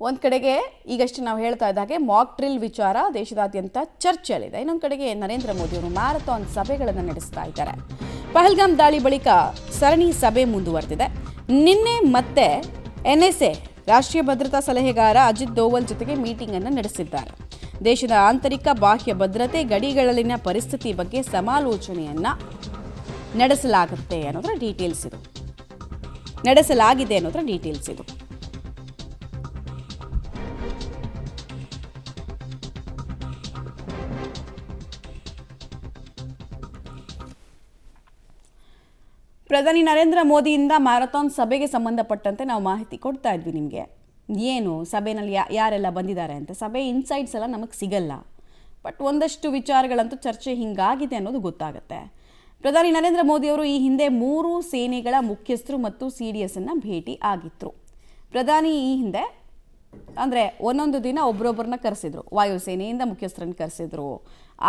ಒಂದು ಕಡೆಗೆ ಈಗಷ್ಟೇ ನಾವು ಹೇಳ್ತಾ ಇದ್ದಾಗೆ ಮಾಕ್ ಡ್ರಿಲ್ ವಿಚಾರ ದೇಶದಾದ್ಯಂತ ಚರ್ಚೆಯಲ್ಲಿದೆ. ಇನ್ನೊಂದು ಕಡೆಗೆ ನರೇಂದ್ರ ಮೋದಿ ಅವರು ಮ್ಯಾರಥಾನ್ ಸಭೆಗಳನ್ನು ನಡೆಸ್ತಾ ಇದ್ದಾರೆ. ಪಹಲ್ಗಾಮ್ ದಾಳಿ ಬಳಿಕ ಸರಣಿ ಸಭೆ ಮುಂದುವರೆದಿದೆ. ನಿನ್ನೆ ಮತ್ತೆ NSA ರಾಷ್ಟ್ರೀಯ ಭದ್ರತಾ ಸಲಹೆಗಾರ ಅಜಿತ್ ದೋವಲ್ ಜೊತೆಗೆ ಮೀಟಿಂಗ್ ಅನ್ನು ನಡೆಸಿದ್ದಾರೆ. ದೇಶದ ಆಂತರಿಕ ಬಾಹ್ಯ ಭದ್ರತೆ, ಗಡಿಗಳಲ್ಲಿನ ಪರಿಸ್ಥಿತಿ ಬಗ್ಗೆ ಸಮಾಲೋಚನೆಯನ್ನ ನಡೆಸಲಾಗಿದೆ ಅನ್ನೋದರ ಡೀಟೇಲ್ಸ್ ಇದು. ಪ್ರಧಾನಿ ನರೇಂದ್ರ ಮೋದಿಯಿಂದ ಮ್ಯಾರಥಾನ್ ಸಭೆಗೆ ಸಂಬಂಧಪಟ್ಟಂತೆ ನಾವು ಮಾಹಿತಿ ಕೊಡ್ತಾ ಇದ್ವಿ ನಿಮಗೆ. ಏನು ಸಭೆಯಲ್ಲಿ ಯಾರೆಲ್ಲ ಬಂದಿದ್ದಾರೆ ಅಂತ. ಸಭೆ ಇನ್ಸೈಟ್ಸ್ ಎಲ್ಲ ನಮಗೆ ಸಿಗಲ್ಲ, ಬಟ್ ಒಂದಷ್ಟು ವಿಚಾರಗಳಂತೂ ಚರ್ಚೆ ಹಿಂಗಾಗಿದೆ ಅನ್ನೋದು ಗೊತ್ತಾಗುತ್ತೆ. ಪ್ರಧಾನಿ ನರೇಂದ್ರ ಮೋದಿಯವರು ಈ ಹಿಂದೆ 3 ಸೇನೆಗಳ ಮುಖ್ಯಸ್ಥರು ಮತ್ತು CDS ಅನ್ನು ಭೇಟಿ ಆಗಿದ್ರು. ಪ್ರಧಾನಿ ಈ ಹಿಂದೆ ಅಂದರೆ ಒಂದೊಂದು ದಿನ ಒಬ್ಬರೊಬ್ಬರನ್ನ ಕರೆಸಿದ್ರು. ವಾಯುಸೇನೆಯಿಂದ ಮುಖ್ಯಸ್ಥರನ್ನು ಕರೆಸಿದ್ರು,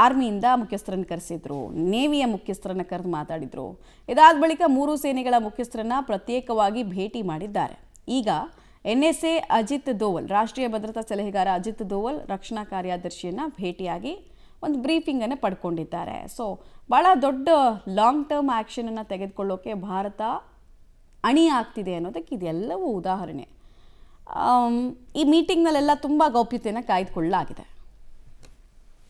ಆರ್ಮಿಯಿಂದ ಮುಖ್ಯಸ್ಥರನ್ನು ಕರೆಸಿದ್ರು, ನೇವಿಯ ಮುಖ್ಯಸ್ಥರನ್ನು ಕರೆದು ಮಾತಾಡಿದ್ರು. ಇದಾದ ಬಳಿಕ 3 ಸೇನೆಗಳ ಮುಖ್ಯಸ್ಥರನ್ನ ಪ್ರತ್ಯೇಕವಾಗಿ ಭೇಟಿ ಮಾಡಿದ್ದಾರೆ. ಈಗ NSA ಅಜಿತ್ ದೋವಲ್, ರಾಷ್ಟ್ರೀಯ ಭದ್ರತಾ ಸಲಹೆಗಾರ ಅಜಿತ್ ದೋವಲ್ ರಕ್ಷಣಾ ಕಾರ್ಯದರ್ಶಿಯನ್ನು ಭೇಟಿಯಾಗಿ ಒಂದು ಬ್ರೀಫಿಂಗನ್ನು ಪಡ್ಕೊಂಡಿದ್ದಾರೆ. ಸೊ ಭಾಳ ದೊಡ್ಡ ಲಾಂಗ್ ಟರ್ಮ್ ಆ್ಯಕ್ಷನನ್ನು ತೆಗೆದುಕೊಳ್ಳೋಕೆ ಭಾರತ ಅಣಿ ಆಗ್ತಿದೆ ಅನ್ನೋದಕ್ಕೆ ಇದೆಲ್ಲವೂ ಉದಾಹರಣೆ. ಈ ಮೀಟಿಂಗ್ನಲ್ಲೆಲ್ಲ ತುಂಬ ಗೌಪ್ಯತೆಯನ್ನು ಕಾಯ್ದುಕೊಳ್ಳಲಾಗಿದೆ.